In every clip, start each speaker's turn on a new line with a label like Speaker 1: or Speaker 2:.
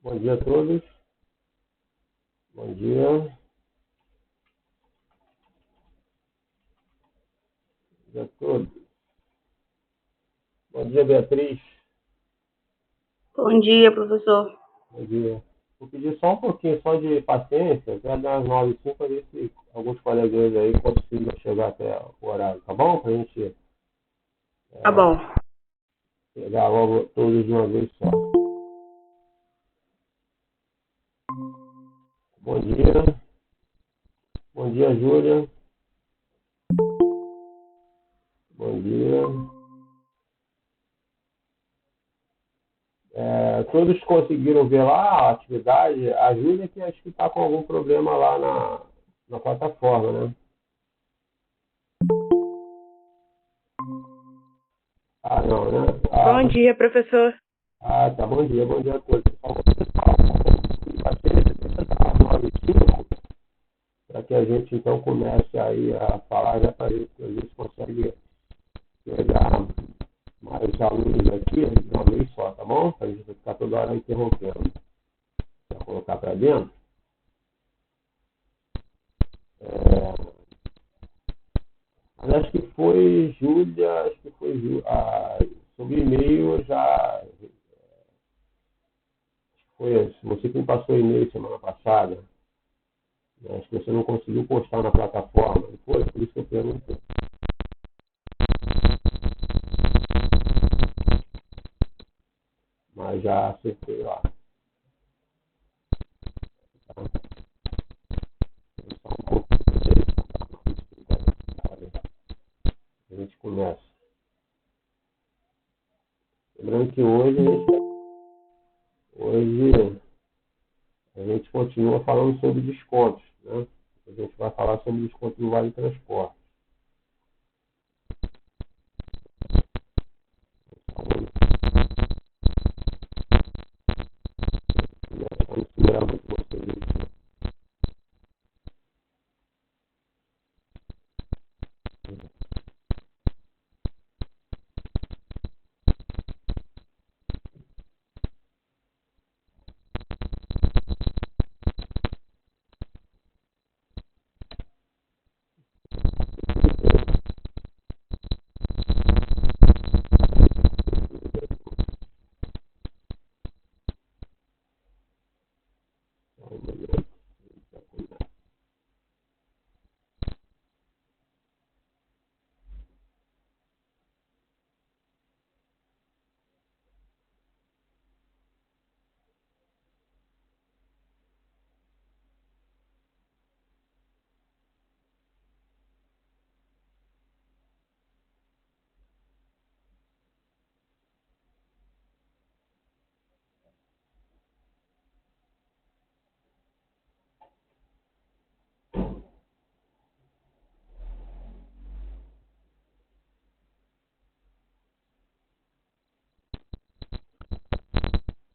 Speaker 1: Bom dia a todos. Bom dia. Bom dia a todos. Bom dia, Beatriz.
Speaker 2: Bom dia, professor.
Speaker 1: Bom dia. Vou pedir só um pouquinho só de paciência, até das 9h05, para ver se alguns colegas aí consigam chegar até o horário, tá bom? Para a gente
Speaker 2: Tá bom.
Speaker 1: pegar logo todos de uma vez só. Bom dia. Bom dia, Júlia. Bom dia. Todos conseguiram ver lá a atividade? A Júlia que acho que está com algum problema lá na plataforma, né? Ah, não, né?
Speaker 2: Bom dia, professor.
Speaker 1: Tá. Bom dia a todos. Só vou pessoal, paciência, deixa eu dar uma 9h05, para que a gente então comece aí a falar já para ver se a gente consegue pegar mais alunos aqui de uma vez só, tá bom? Para a gente ficar toda hora interrompendo. Para colocar para dentro. Mas acho que foi Júlia, sobre e-mail já foi esse. Você que me passou e-mail semana passada, né? Acho que você não conseguiu postar na plataforma, não foi? Por isso que eu perguntei. Mas já acertei lá. Tá? Só um pouquinho aí, a gente começa. Lembrando que hoje a gente continua falando sobre descontos, né? A gente vai falar sobre desconto no Vale Transporte. Vamos segurar muito vocês aqui.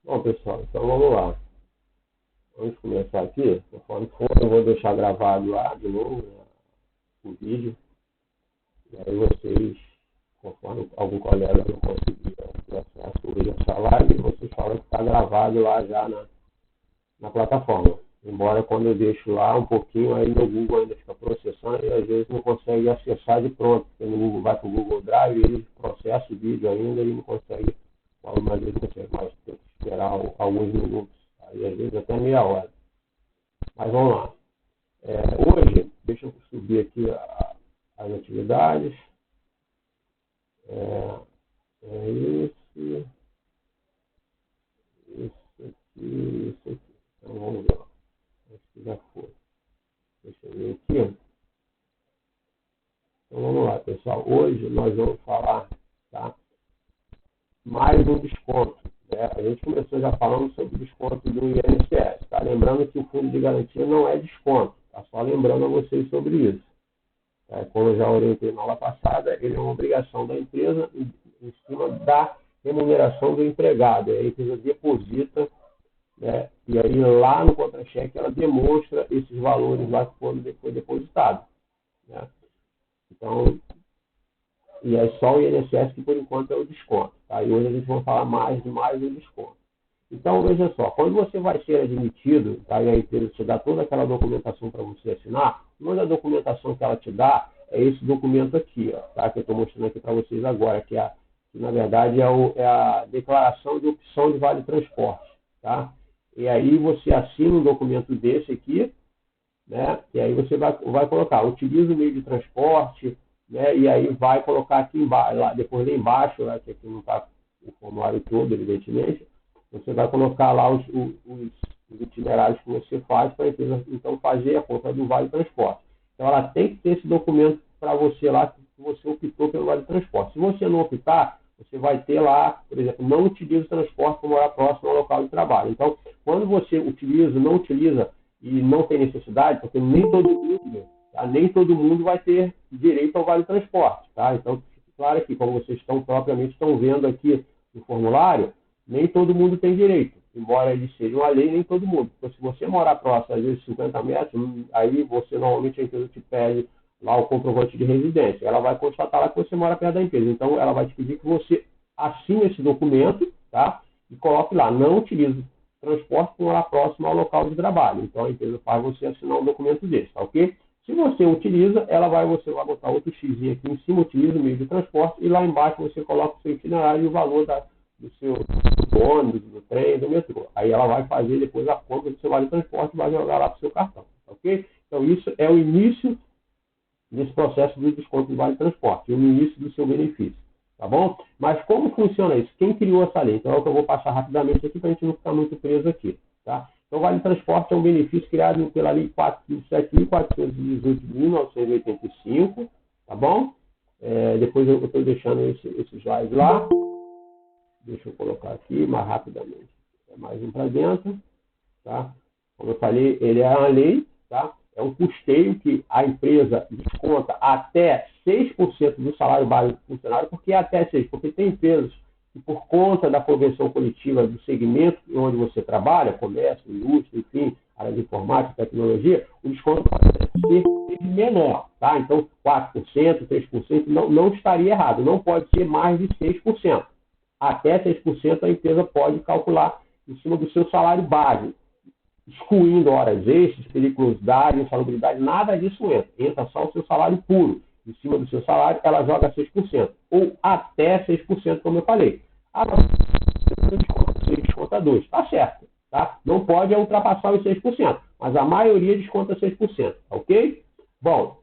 Speaker 1: Bom, pessoal, então vamos lá. Vamos começar aqui. Conforme for, eu vou deixar gravado lá de novo, né, o vídeo. E aí vocês, conforme algum colega não conseguir ter acesso hoje a essa live, vocês falam que está gravado lá já na plataforma. Embora quando eu deixo lá um pouquinho, aí no Google ainda fica processando e às vezes não consegue acessar de pronto. Porque no Google vai para o Google Drive, ele processa o vídeo ainda e não consegue, mas ele consegue mais, tem que esperar alguns minutos. Aí às vezes até meia hora. Mas vamos lá. Hoje, deixa eu subir aqui as atividades. Esse, isso aqui. Então vamos ver. Acho que já foi. Deixa eu ver aqui. Então vamos lá, pessoal. Hoje nós vamos falar, tá, mais um desconto. Né? A gente começou já falando sobre o desconto do INSS. Tá? Lembrando que o fundo de garantia não é desconto. Tá? Só lembrando a vocês sobre isso. Como eu já orientei na aula passada, ele é uma obrigação da empresa em cima da remuneração do empregado. A empresa deposita, né, e aí lá no contra-cheque ela demonstra esses valores lá que foram depois depositados. Né? Então, e é só o INSS que por enquanto é o desconto. Tá? E hoje a gente vai falar mais um desconto. Então, veja só, quando você vai ser admitido, tá, e a empresa te dá toda aquela documentação para você assinar, uma da documentação que ela te dá é esse documento aqui, ó, tá, que eu estou mostrando aqui para vocês agora, que na verdade é a declaração de opção de vale transporte. Tá? E aí você assina um documento desse aqui, né? E aí você vai colocar, utiliza o meio de transporte, né? E aí vai colocar aqui embaixo, depois lá embaixo, né? Que aqui não está o formulário todo, evidentemente, você vai colocar lá os itinerários que você faz para a empresa, então, fazer a compra do Vale Transporte. Então, ela tem que ter esse documento para você lá, que você optou pelo Vale Transporte. Se você não optar, você vai ter lá, por exemplo, não utiliza o transporte para morar próximo ao local de trabalho. Então, quando você utiliza, não utiliza e não tem necessidade, porque nem todo mundo vai ter direito ao Vale Transporte. Tá? Então, claro que, como vocês propriamente estão vendo aqui no formulário, nem todo mundo tem direito, embora ele seja uma lei, nem todo mundo. Então, se você morar próximo, às vezes 50 metros, aí você normalmente a empresa te pede lá o comprovante de residência. Ela vai constatar lá que você mora perto da empresa. Então, ela vai te pedir que você assine esse documento, tá? E coloque lá, não utilize transporte para morar próximo ao local de trabalho. Então, a empresa faz você assinar um documento desse, tá ok? Se você utiliza, você vai botar outro X aqui em cima, utiliza o meio de transporte, e lá embaixo você coloca o seu itinerário e o valor do seu ônibus, do trem, do metrô. Aí ela vai fazer depois a compra do seu vale transporte e vai jogar lá para o seu cartão, ok? Então, isso é o início desse processo de desconto do vale transporte, o início do seu benefício, tá bom? Mas como funciona isso? Quem criou essa lei? Então, é o que eu vou passar rapidamente aqui para a gente não ficar muito preso aqui, tá? Então, o vale transporte é um benefício criado pela Lei 7.418 de 1985, tá bom? Depois eu estou deixando esse slide lá. Deixa eu colocar aqui mais rapidamente. Mais um para dentro. Tá? Como eu falei, ele é uma lei, tá? É um custeio que a empresa desconta até 6% do salário base do funcionário. Por que até 6%? Porque tem empresas que, por conta da convenção coletiva do segmento onde você trabalha, comércio, indústria, enfim, área de informática, tecnologia, o desconto pode ser menor. Tá? Então, 4%, 3% não estaria errado. Não pode ser mais de 6%. Até 6% a empresa pode calcular em cima do seu salário base, excluindo horas extras, periculosidade, insalubridade, nada disso entra. Entra só o seu salário puro. Em cima do seu salário, ela joga 6%, ou até 6%, como eu falei. Agora, você desconta 2%, está certo. Tá? Não pode ultrapassar os 6%, mas a maioria desconta 6%, ok? Bom,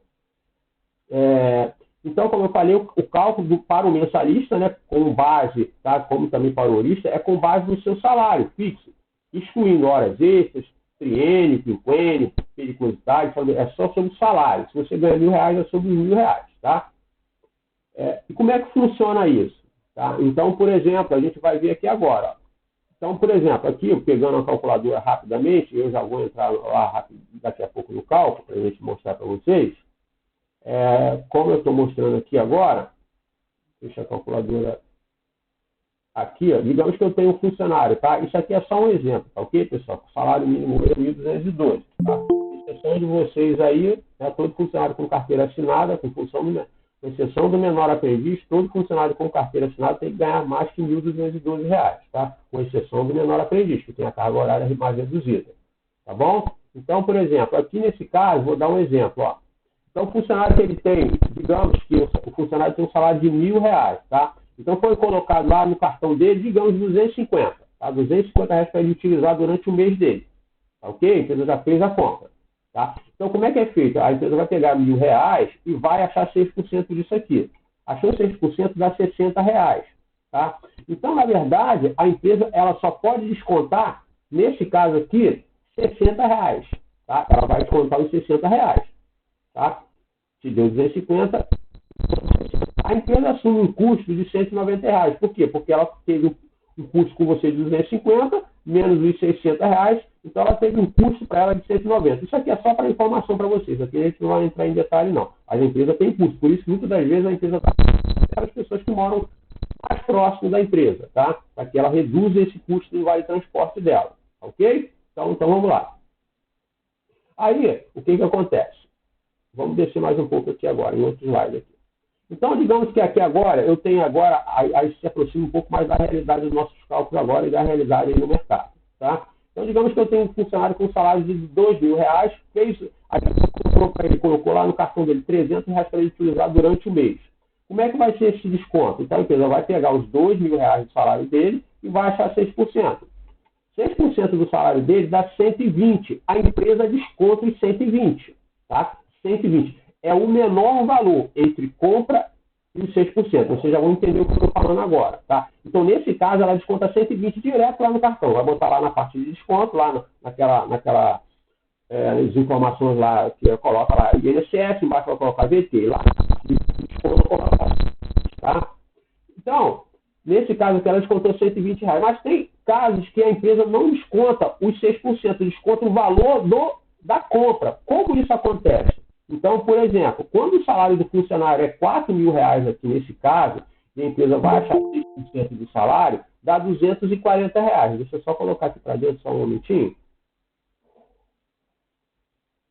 Speaker 1: então, como eu falei, o cálculo para o mensalista, né, com base, tá, como também para o horista, é com base no seu salário fixo, excluindo horas extras, triênio, quinquênio, periculosidade, é só sobre o salário. Se você ganha R$1.000, é sobre R$1.000, tá? E como é que funciona isso? Tá? Então, por exemplo, a gente vai ver aqui agora. Então, por exemplo, aqui, pegando a calculadora rapidamente, eu já vou entrar lá daqui a pouco no cálculo, para a gente mostrar para vocês. Como eu estou mostrando aqui agora, deixa a calculadora aqui, ó, digamos que eu tenho um funcionário, tá? Isso aqui é só um exemplo, tá ok, pessoal? O salário mínimo é 1.212, tá? Exceção de vocês aí, né, todo funcionário com carteira assinada, com exceção do menor aprendiz, todo funcionário com carteira assinada tem que ganhar mais que R$1.212, tá? Com exceção do menor aprendiz, que tem a carga horária mais reduzida, tá bom? Então, por exemplo, aqui nesse caso, vou dar um exemplo, ó. Então, o funcionário que ele tem, digamos que o funcionário tem um salário de R$1.000, tá? Então, foi colocado lá no cartão dele, digamos, 250, tá? R$250 para ele utilizar durante o mês dele, tá ok? A empresa já fez a compra, tá? Então, como é que é feito? A empresa vai pegar R$1.000 e vai achar 6% disso aqui. Achou 6% dá R$60, tá? Então, na verdade, a empresa ela só pode descontar, nesse caso aqui, R$60, tá? Ela vai descontar os R$60. Tá? Se deu 250, a empresa assume um custo de R$190. Por quê? Porque ela teve um custo com você de 250, menos os R$600, então ela teve um custo para ela de 190. Isso aqui é só para informação para vocês, aqui a gente não vai entrar em detalhe não. As empresas têm custo, por isso muitas das vezes a empresa está para as pessoas que moram mais próximo da empresa, tá? Para que ela reduza esse custo do vale transporte dela, ok? Então vamos lá. Aí, o que acontece? Vamos descer mais um pouco aqui agora, em outro slide aqui. Então, digamos que aqui agora, eu tenho agora, aí se aproxima um pouco mais da realidade dos nossos cálculos agora e da realidade aí no mercado, tá? Então, digamos que eu tenho um funcionário com um salário de R$ 2.000, fez, aí ele colocou lá no cartão dele R$ 300 para ele utilizar durante o mês. Como é que vai ser esse desconto? Então, a empresa vai pegar os R$ 2.000 do salário dele e vai achar 6%. 6% do salário dele dá 120. A empresa desconta os 120, tá? 120 é o menor valor entre compra e os 6%. Vocês já vão entender o que eu estou falando agora, tá? Então, nesse caso, ela desconta 120 direto lá no cartão. Vai botar lá na parte de desconto, lá naquela as informações lá, que coloca lá INSS, embaixo vai colocar VT, lá desconto, coloca, tá? Então, nesse caso aqui, ela descontou R$ 120, mas tem casos que a empresa não desconta os 6%, desconta o valor da compra. Como isso acontece? Então, por exemplo, quando o salário do funcionário é R$ 4.000 aqui nesse caso, e a empresa vai achar 6% do salário, dá R$ 240. Deixa eu só colocar aqui para dentro só um momentinho.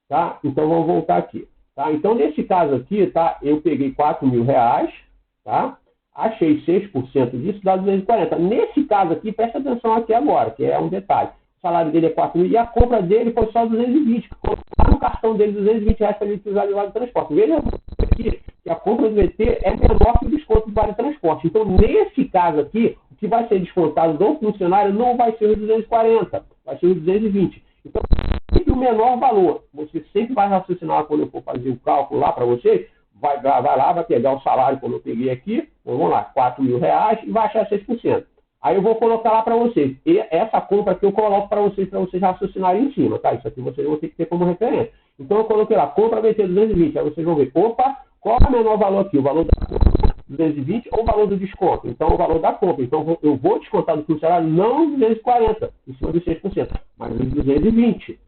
Speaker 1: Tá? Então, vamos voltar aqui. Tá? Então, nesse caso aqui, tá? Eu peguei R$ 4.000, tá? Achei 6% disso, dá 240. Nesse caso aqui, presta atenção aqui agora, que é um detalhe. O salário dele é 4.000 e a compra dele foi só 220. Lá no cartão dele, R$ 220 para ele utilizar de vale transporte. Veja aqui que a compra do VT é menor que o desconto do vale transporte. Então, nesse caso aqui, o que vai ser descontado do funcionário não vai ser os 240, vai ser os 220. Então, sempre o menor valor. Você sempre vai raciocinar quando eu for fazer o cálculo lá para vocês. Vai lá, vai pegar o salário, como eu peguei aqui, vamos lá, R$ 4.000 e vai achar 6%. Aí eu vou colocar lá para vocês. E essa compra aqui eu coloco para vocês raciocinarem em cima, tá? Isso aqui vocês vão ter que ter como referência. Então eu coloquei lá, compra VT 220. Aí vocês vão ver, opa, qual é o menor valor aqui? O valor da compra 220 ou o valor do desconto? Então o valor da compra. Então eu vou descontar do funcionário não os 240, em cima dos 6%, mas os 220.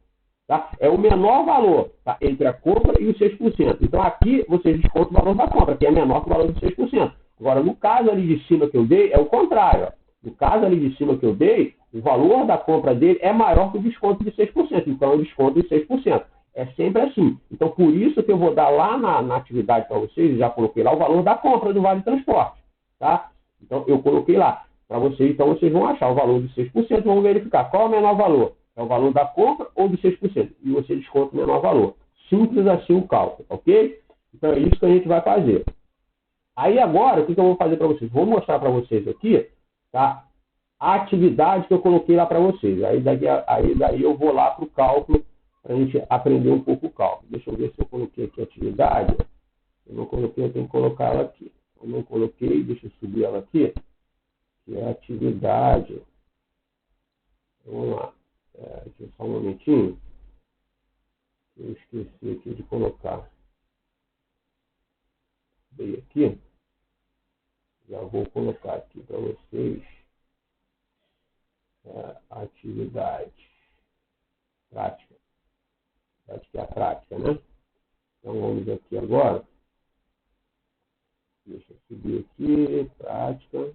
Speaker 1: Tá? É o menor valor, tá? Entre a compra e os 6%. Então aqui vocês descontam o valor da compra, que é menor que o valor dos 6%. Agora, no caso ali de cima que eu dei, é o contrário. Ó. No caso ali de cima que eu dei, o valor da compra dele é maior que o desconto de 6%. Então, eu desconto de 6%. É sempre assim. Então, por isso que eu vou dar lá na atividade para vocês, já coloquei lá o valor da compra do Vale Transporte. Tá? Então, eu coloquei lá para vocês. Então, vocês vão achar o valor de 6%, vão verificar qual é o menor valor. É o valor da compra ou de 6%. E você desconta o menor valor. Simples assim o cálculo, ok? Então, é isso que a gente vai fazer. Aí, agora, o que eu vou fazer para vocês? Vou mostrar para vocês aqui, tá? A atividade que eu coloquei lá para vocês. Aí daí eu vou lá para o cálculo para a gente aprender um pouco o cálculo. Deixa eu ver se eu coloquei aqui a atividade. Se eu não coloquei, eu tenho que colocar ela aqui. Eu não coloquei, deixa eu subir ela aqui. Que é a atividade. Vamos lá. Deixa eu só um momentinho. Eu esqueci aqui de colocar. Veio aqui. Já vou colocar aqui para vocês. Atividade prática. Prática é a prática, né? Então vamos aqui agora. Deixa eu subir aqui, prática.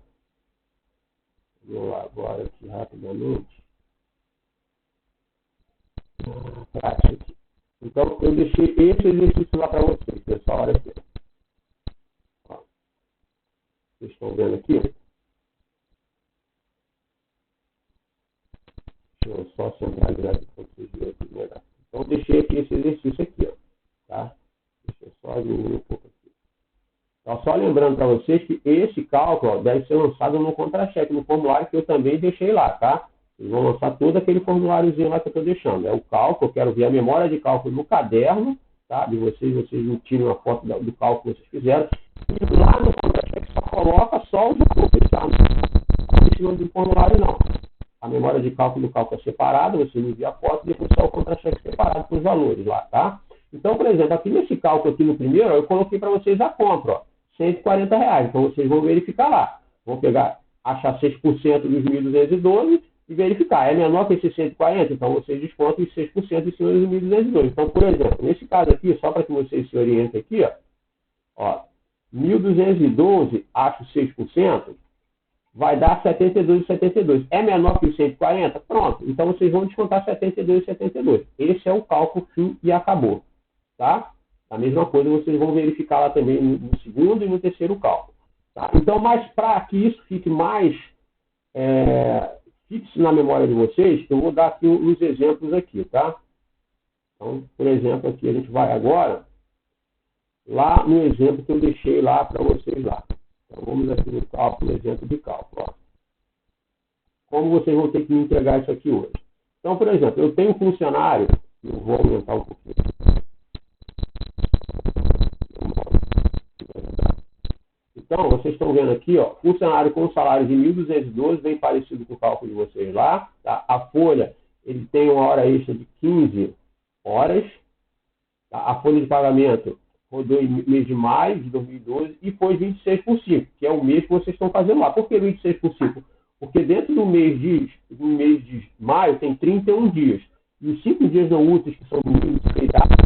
Speaker 1: Vou lá agora aqui rapidamente. Prática aqui. Então eu deixei esse exercício lá para vocês, pessoal. Olha aqui. Ó. Vocês estão vendo aqui? Deixa eu só centralizar aqui para vocês verem aqui melhor. Então, eu deixei aqui esse exercício aqui, ó, tá? Deixa eu só diminuir um pouco aqui. Então, só lembrando para vocês que esse cálculo ó, deve ser lançado no contra-cheque, no formulário que eu também deixei lá, tá? Vocês vão lançar todo aquele formuláriozinho lá que eu estou deixando. É o cálculo, eu quero ver a memória de cálculo no caderno, tá? De vocês não tiram uma foto do cálculo que vocês fizeram. E lá no contra-cheque só coloca só os valores, tá? Não precisa do formulário, não. A memória de cálculo do cálculo é separada, você me envia a foto e depois só o contra-cheque separado com os valores lá, tá? Então, por exemplo, aqui nesse cálculo aqui no primeiro, eu coloquei para vocês a compra, ó, R$ 140. Então, vocês vão verificar lá. Vão pegar, achar 6% dos 1.212 e verificar. É menor que esse 140? Então, vocês descontam os 6% em cima dos 1.212. Então, por exemplo, nesse caso aqui, só para que vocês se orientem aqui, ó 1.212, acho 6%, vai dar 72,72. É menor que o 140? Pronto. Então, vocês vão descontar 72,72. Esse é o cálculo fim e acabou. Tá? A mesma coisa vocês vão verificar lá também no segundo e no terceiro cálculo. Tá? Então, mas para que isso fique mais fixo na memória de vocês, eu vou dar aqui uns exemplos aqui, tá? Então, por exemplo, aqui a gente vai agora lá no exemplo que eu deixei lá para vocês lá. Então, vamos aqui no cálculo, exemplo de cálculo. Ó. Como vocês vão ter que me entregar isso aqui hoje? Então, por exemplo, eu tenho um funcionário, eu vou aumentar um pouquinho. Então, vocês estão vendo aqui, ó, funcionário com salário de 1.212, bem parecido com o cálculo de vocês lá. Tá? A folha, ele tem uma hora extra de 15 horas. Tá? A folha de pagamento rodou em mês de maio de 2012 e foi 26 por 5, que é o mês que vocês estão fazendo lá. Por que 26 por 5? Porque dentro do mês de maio tem 31 dias. E os 5 dias não úteis, que são domingos e feriados,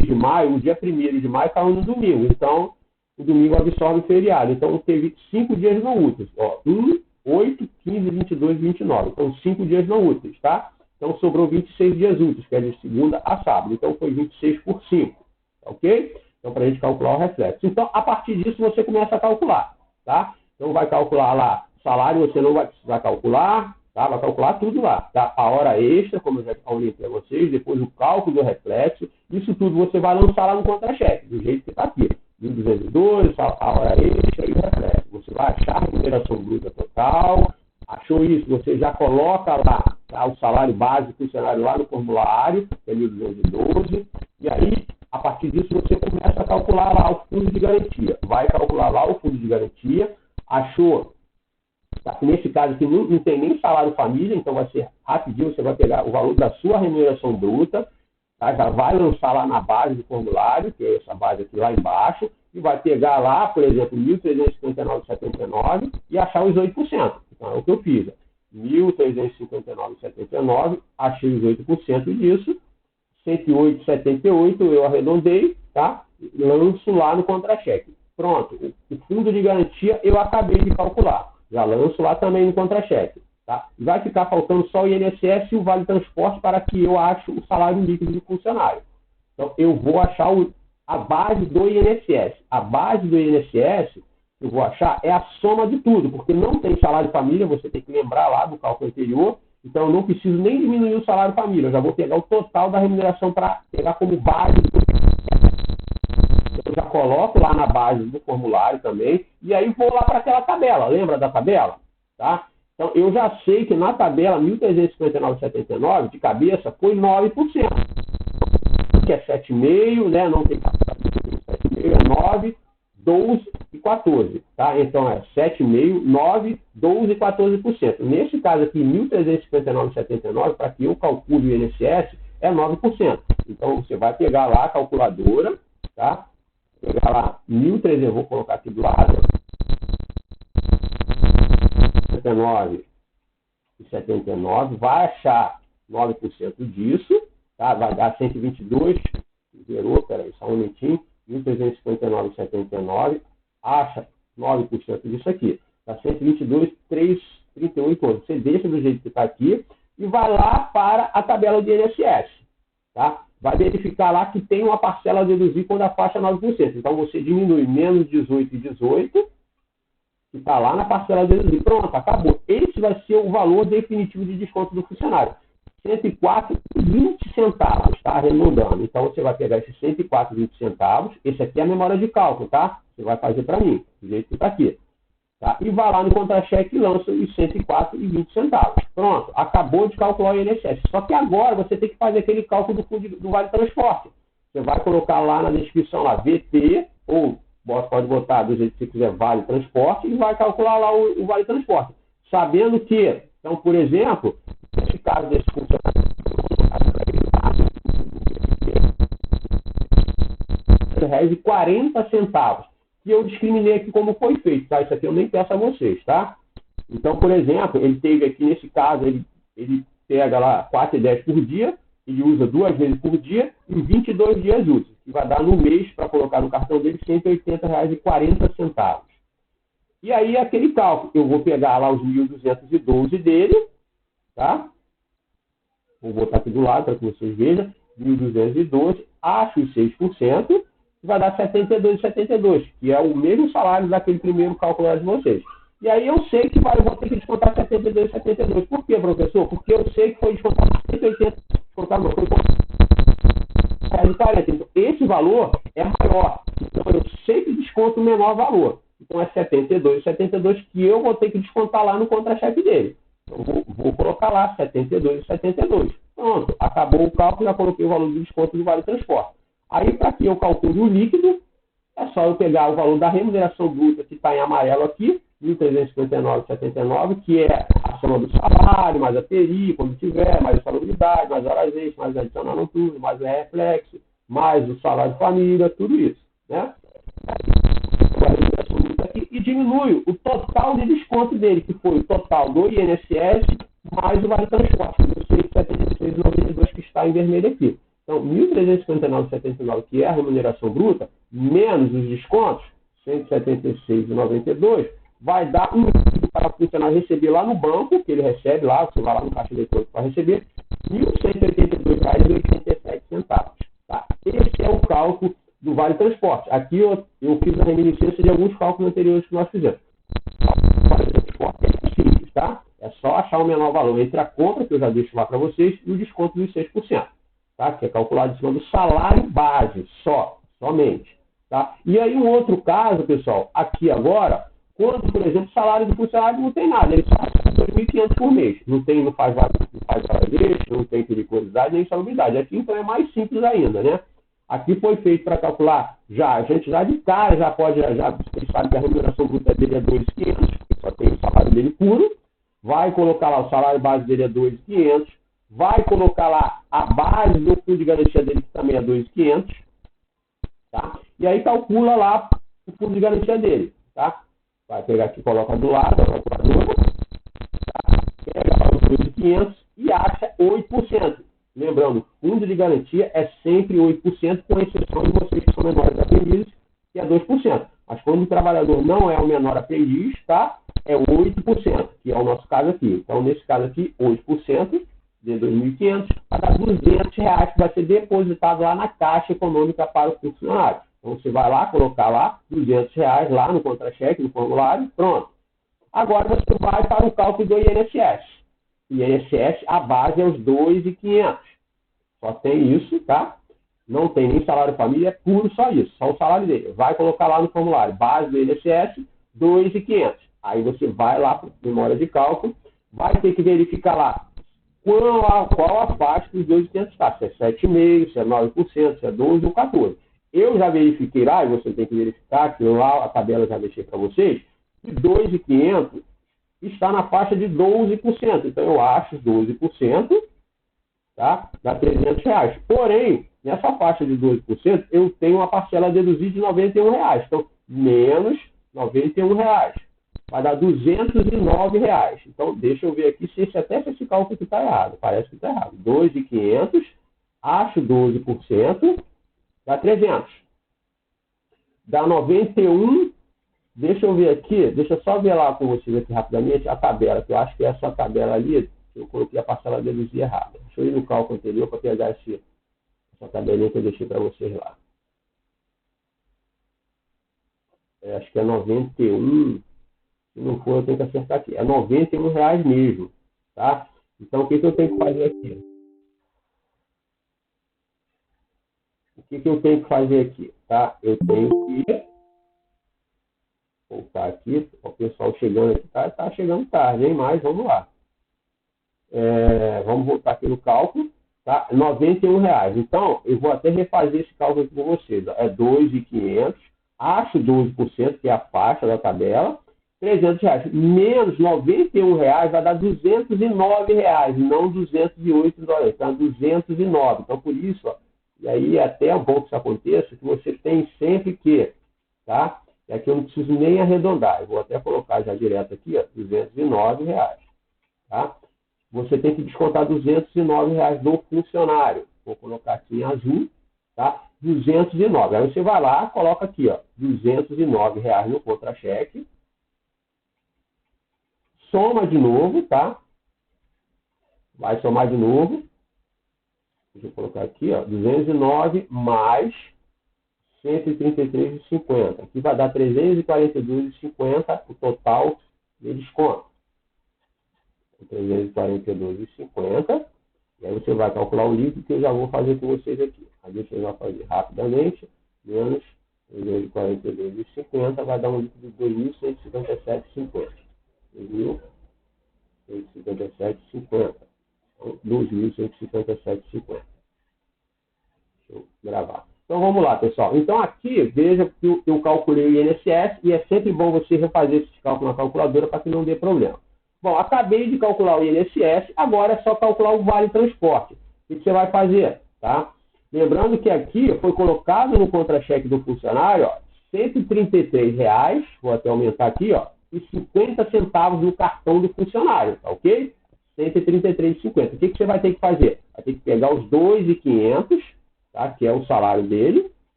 Speaker 1: de maio, o dia 1º de maio caiu no domingo. Então, o domingo absorve o feriado. Então, teve 5 dias não úteis. Ó, 1, 8, 15, 22 e 29. Então, 5 dias não úteis, tá? Então, sobrou 26 dias úteis, que é de segunda a sábado. Então, foi 26 por 5, ok? Então, para a gente calcular o reflexo. Então, a partir disso, você começa a calcular, tá? Então, vai calcular lá, salário você não vai precisar calcular, tá? Vai calcular tudo lá, tá? A hora extra, como eu já falei para vocês, depois o cálculo do reflexo, isso tudo você vai lançar lá no contra-cheque, do jeito que está aqui. 1.212, a hora extra e o reflexo. Você vai achar a remuneração bruta total, achou isso, você já coloca lá, tá, o salário base do funcionário lá no formulário, que é 1.212, e aí, a partir disso, você começa a calcular lá o fundo de garantia. Vai calcular lá o fundo de garantia, achou, tá, nesse caso aqui não tem nem salário família, então vai ser rapidinho, você vai pegar o valor da sua remuneração bruta, tá, já vai lançar lá na base do formulário, que é essa base aqui lá embaixo, e vai pegar lá, por exemplo, 1.359,79 e achar os 8%. Então, é o que eu fiz. 1.359,79, achei os 8% disso, 108,78 eu arredondei, tá? Lanço lá no contra-cheque. Pronto, o fundo de garantia eu acabei de calcular. Já lanço lá também no contra-cheque. Tá? Vai ficar faltando só o INSS e o Vale Transporte para que eu ache o salário líquido do funcionário. Então, eu vou achar a base do INSS. A base do INSS, que eu vou achar, é a soma de tudo, porque não tem salário família, você tem que lembrar lá do cálculo anterior, então eu não preciso nem diminuir o salário família, eu já vou pegar o total da remuneração para pegar como base do eu já coloco lá na base do formulário também, e aí vou lá para aquela tabela, lembra da tabela? Tá? Então, eu já sei que na tabela 1.359,79, de cabeça, foi 9%. Que é 7,5%, né? Não tem 7,5%, é 9%, 12% e 14%. Tá? Então, é 7,5%, 9%, 12% e 14%. Nesse caso aqui, 1.359,79, para que eu calcule o INSS, é 9%. Então, você vai pegar lá a calculadora, tá? Pegar lá 1.300, eu vou colocar aqui do lado, 79,79, vai achar 9% disso, tá? Vai dar 122, zerou, peraí, só um momentinho, 1.359,79, acha 9% disso aqui, dá 122,338. Você deixa do jeito que está aqui e vai lá para a tabela de INSS, tá? Vai verificar lá que tem uma parcela a deduzir quando a faixa é 9%. Então, você diminui menos 18 e 18, que está lá na parcela de deduzir. Pronto, acabou. Esse vai ser o valor definitivo de desconto do funcionário. R$ 104,20, tá? Arredondando. Então, você vai pegar esses R$ 104,20. Esse aqui é a memória de cálculo, tá? Você vai fazer para mim, do jeito que está aqui. Tá? E vai lá no contra-cheque e lança os R$ 104,20. Pronto, acabou de calcular o INSS. Só que agora você tem que fazer aquele cálculo do Vale Transporte. Você vai colocar lá na descrição lá VT, ou pode botar do jeito que você quiser, Vale Transporte, e vai calcular lá o Vale Transporte. Sabendo que, então, por exemplo, nesse caso desse funcionário, R$40, que eu discriminei aqui como foi feito, tá? Isso aqui eu nem peço a vocês, tá? Então, por exemplo, ele teve aqui, nesse caso, ele pega lá 4,10 por dia, ele usa 2 vezes por dia em 22 dias úteis, que vai dar no mês, para colocar no cartão dele, R$ 180,40. E aí, aquele cálculo, eu vou pegar lá os 1.212 dele, tá? Vou botar aqui do lado para que vocês vejam. 1.212, acho os 6%, vai dar 72,72, que é o mesmo salário daquele primeiro cálculo de vocês. E aí eu sei que eu vou ter que descontar 72,72. Por quê, professor? Porque eu sei que foi descontado 180, descontado não, foi de 40. Então, esse valor é maior. Então, eu sempre desconto o menor valor. Então, é 72,72 que eu vou ter que descontar lá no contra-cheque dele. Então, vou colocar lá 72,72. Pronto, acabou o cálculo, já coloquei o valor do desconto do Vale Transporte. Aí, para que eu calcule o líquido, é só eu pegar o valor da remuneração bruta, que está em amarelo aqui, 1.359,79, que é a soma do salário, mais a TI, quando tiver, mais a salubridade, mais horas extras, mais a adicional noturno, mais o reflexo, mais o salário de família, tudo isso, né? E diminui o total de desconto dele, que foi o total do INSS mais o Vale Transporte, que eu sei que 76,92 que está em vermelho aqui. Então, 1.359,79, que é a remuneração bruta, menos os descontos, 176,92, vai dar um líquido para o funcionário receber lá no banco, que ele recebe lá, você vai lá no caixa eletrônico para receber, R$ 1.182,87. Tá? Esse é o cálculo do Vale Transporte. Aqui eu fiz a reminiscência de alguns cálculos anteriores que nós fizemos. O Vale Transporte é simples, tá? É só achar o menor valor entre a compra, que eu já deixo lá para vocês, e o desconto dos 6%. Tá? Que é calculado em cima do salário base, somente. Tá? E aí um outro caso, pessoal, aqui agora, quando, por exemplo, o salário do funcionário não tem nada, ele só recebe 2.500 por mês, não faz horas extras, não tem periculosidade nem salubridade. Aqui então é mais simples ainda, né? Aqui foi feito para calcular, a gente já de cara já pode, vocês sabem que a remuneração bruta dele é 2.500, só tem o salário dele puro, vai colocar lá o salário base dele é 2.500, vai colocar lá a base do fundo de garantia dele, que também é 2.500, tá? E aí calcula lá o fundo de garantia dele, tá? Vai pegar aqui, coloca do lado, a calculadora, tá? Pega lá os 2.500 e acha 8%. Lembrando, fundo de garantia é sempre 8%, com exceção de vocês que são menores aprendizes, que é 2%. Mas quando o trabalhador não é o menor aprendiz, tá? É 8%, que é o nosso caso aqui. Então, nesse caso aqui, 8% de 2.500, vai dar R$200 que vai ser depositado lá na Caixa Econômica para o funcionário. Então, você vai lá, colocar lá R$200 lá no contra-cheque, no formulário, pronto. Agora, você vai para o cálculo do INSS. INSS, a base é os 2.500. Só tem isso, tá? Não tem nem salário família, é puro só isso, só o salário dele. Vai colocar lá no formulário, base do INSS, 2.500. Aí você vai lá para a memória de cálculo, vai ter que verificar lá qual a faixa dos 2.500 está, se é 7,5%, se é 9%, se é 12% ou 14%. Eu já verifiquei lá, e você tem que verificar, que lá a tabela já deixei para vocês, que 2.500 está na faixa de 12%. Então, eu acho 12%, tá? Dá R$300. Porém, nessa faixa de 12%, eu tenho uma parcela deduzida de R$91. Então, menos R$91. Vai dar R$209. Então, deixa eu ver aqui se esse cálculo aqui está errado. Parece que está errado. 2.500, acho 12%, dá 300. Dá 91. Deixa eu ver aqui, deixa eu só ver lá com vocês aqui rapidamente a tabela, que eu acho que essa tabela ali, eu coloquei a parcela deduzida errada. Deixa eu ir no cálculo anterior para pegar essa tabelinha que eu deixei para vocês lá. Acho que é 91. Se não for, eu tenho que acertar aqui. É R$91 mesmo, tá? Então, o que eu tenho que fazer aqui? O que eu tenho que fazer aqui, tá? Eu tenho que voltar aqui. O pessoal chegando aqui, tá chegando tarde, hein? Mas vamos lá. Vamos voltar aqui no cálculo, tá? R$91. Então, eu vou até refazer esse cálculo aqui com vocês. Ó. É 2.500, acho 12%, que é a faixa da tabela. R$300 menos R$91 vai dar R$209, não $208. Então, 209. Então, por isso, ó, e aí é até bom que isso aconteça, que você tem sempre que, tá? E aqui eu não preciso nem arredondar. Eu vou até colocar já direto aqui, ó, R$209, tá? Você tem que descontar R$209 do funcionário. Vou colocar aqui em azul, tá? 209. Aí você vai lá, coloca aqui, ó, R$209 no contra-cheque. soma de novo, tá? Vai somar de novo. Deixa eu colocar aqui, ó, 209 mais 133,50. Aqui vai dar 342,50 o total de desconto. 342,50. E aí você vai calcular o líquido que eu já vou fazer com vocês aqui. Aí deixa eu já fazer rapidamente. Menos 342,50 vai dar um líquido de 2.157,50. 2.157,50. Então, 2.157,50. Deixa eu gravar. Então vamos lá, pessoal. Então aqui, veja que eu calculei o INSS e é sempre bom você refazer esse cálculo na calculadora para que não dê problema. Bom, acabei de calcular o INSS, agora é só calcular o Vale Transporte. O que você vai fazer? Tá? Lembrando que aqui foi colocado no contra-cheque do funcionário, ó, R$ 133,00, vou até aumentar aqui, ó, e 50 centavos no cartão do funcionário, tá ok? R$ 133,50. O que você vai ter que fazer? Vai ter que pegar os 2.500, tá, que é o salário dele,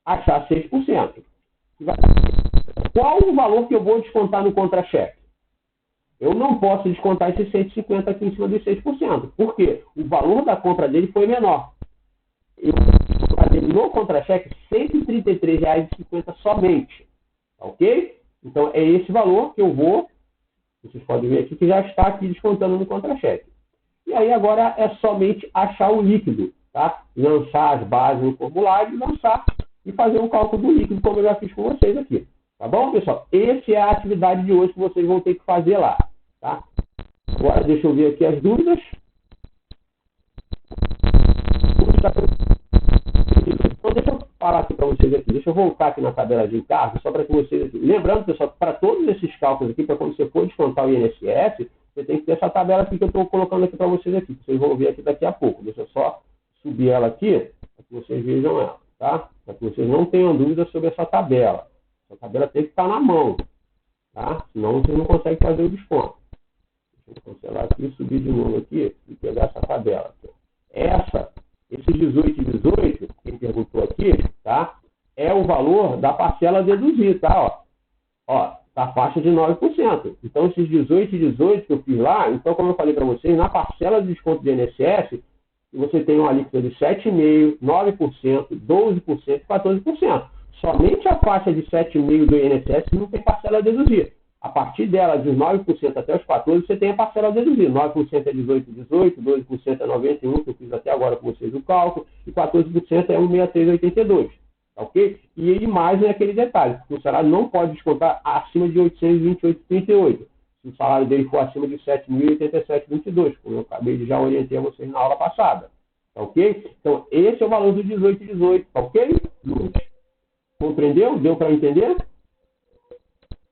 Speaker 1: achar 6%. Qual o valor que eu vou descontar no contra-cheque? Eu não posso descontar esses 150 aqui em cima dos 6%. Por quê? O valor da compra dele foi menor. Eu vou descontar dele no contra-cheque R$ 133,50 somente. Tá ok? Então, é esse valor que eu vou, vocês podem ver aqui, que já está aqui descontando no contra-cheque. E aí, agora, é somente achar o líquido, tá? Lançar as bases no formulário, lançar e fazer um cálculo do líquido, como eu já fiz com vocês aqui. Tá bom, pessoal? Essa é a atividade de hoje que vocês vão ter que fazer lá, tá? Agora, deixa eu ver aqui as dúvidas. Então, deixa eu falar aqui para vocês aqui. Deixa eu voltar aqui na tabela de encargos, só para que vocês aqui. Lembrando, pessoal, que para todos esses cálculos aqui, para quando você for descontar o INSS, você tem que ter essa tabela aqui que eu estou colocando aqui para vocês aqui. Vocês vão ver aqui daqui a pouco. Deixa eu só subir ela aqui, para que vocês vejam ela, tá? Para que vocês não tenham dúvida sobre essa tabela. Essa tabela tem que estar na mão, tá? Senão vocês não conseguem fazer o desconto. Deixa eu cancelar aqui, subir de novo aqui e pegar essa tabela. Esses 18,18, quem perguntou aqui, tá? É o valor da parcela a deduzir, tá? Ó, tá a faixa de 9%. Então, esses 18,18 que eu fiz lá, então, como eu falei para vocês, na parcela de desconto do INSS, você tem uma alíquota de 7,5%, 9%, 12% e 14%. Somente a faixa de 7,5% do INSS não tem parcela a deduzir. A partir dela, de 9% até os 14%, você tem a parcela a deduzir. 9% é 18,18, 12% é 91%, que eu fiz até agora com vocês o cálculo, e 14% é 163,82. Tá ok? E aí mais é aquele detalhe, que o salário não pode descontar acima de 828,38. Se o salário dele for acima de 7.087,22, como eu acabei de já orientar vocês na aula passada. Tá ok? Então, esse é o valor do 18,18. Tá ok? Compreendeu? Deu para entender?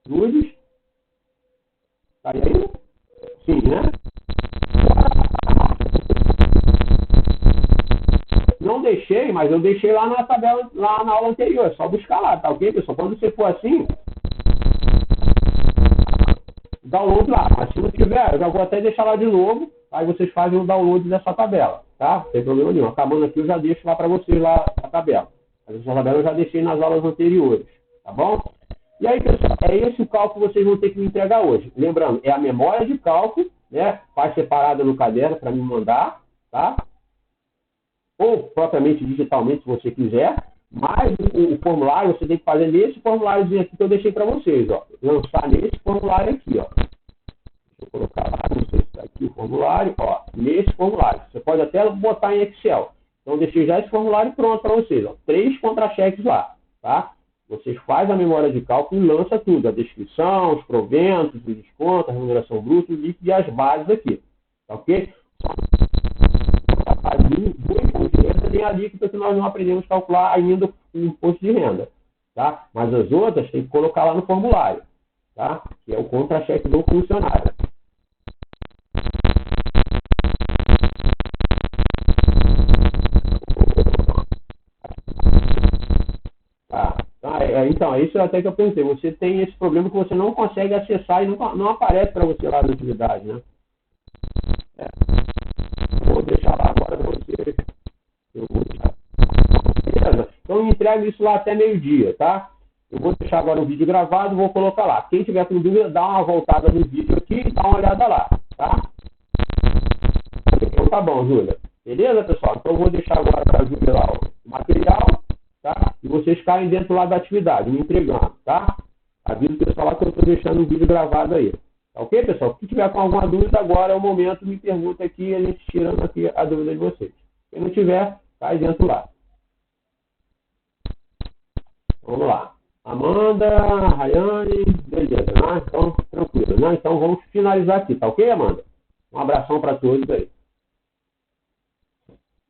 Speaker 1: Luzes? Tá aí? Sim, né? Não deixei, mas eu deixei lá na tabela, lá na aula anterior. É só buscar lá, tá ok, pessoal? Quando você for assim, download lá. Mas se não tiver, eu já vou até deixar lá de novo. Aí vocês fazem o download dessa tabela, tá? Não tem problema nenhum. Acabando aqui, eu já deixo lá para vocês lá a tabela. Essa tabela eu já deixei nas aulas anteriores, tá bom? E aí, pessoal, é esse o cálculo que vocês vão ter que me entregar hoje. Lembrando, é a memória de cálculo, né? Faz separada no caderno para me mandar, tá? Ou propriamente digitalmente, se você quiser. Mas o formulário você tem que fazer nesse formuláriozinho aqui que eu deixei para vocês, ó. Lançar nesse formulário aqui, ó. Deixa eu colocar lá, não sei se está aqui o formulário, ó. Nesse formulário. Você pode até botar em Excel. Então, eu deixei já esse formulário pronto para vocês, ó. 3 contra-cheques lá, tá? Vocês fazem a memória de cálculo e lança tudo. A descrição, os proventos, o desconto, a remuneração bruta, o líquido e as bases aqui. Tá ok? Do imposto de renda tem a alíquota que nós não aprendemos a calcular ainda o imposto de renda. Tá? Mas as outras tem que colocar lá no formulário. Tá? Que é o contra-cheque do funcionário. Então, é isso até que eu pensei. Você tem esse problema que você não consegue acessar e não aparece para você lá na atividade, né? Vou deixar lá agora para você. Eu vou deixar. Beleza? Então, eu entrego isso lá até meio-dia, tá? Eu vou deixar agora o vídeo gravado e vou colocar lá. Quem tiver com dúvida, dá uma voltada no vídeo aqui e dá uma olhada lá, tá? Então tá bom, Júlia. Beleza, pessoal? Então eu vou deixar agora para a Júlia lá o material, tá? E vocês caem dentro lá da atividade, me entregando, tá? Aviso o pessoal lá que eu estou deixando o vídeo gravado aí. Tá ok, pessoal? Se tiver com alguma dúvida, agora é o momento, me pergunta aqui e a gente tirando aqui a dúvida de vocês. Se não tiver, cai dentro lá. Vamos lá. Amanda, Rayane, beleza, né? Então, tranquilo, né? Então vamos finalizar aqui, tá ok, Amanda? Um abração para todos aí.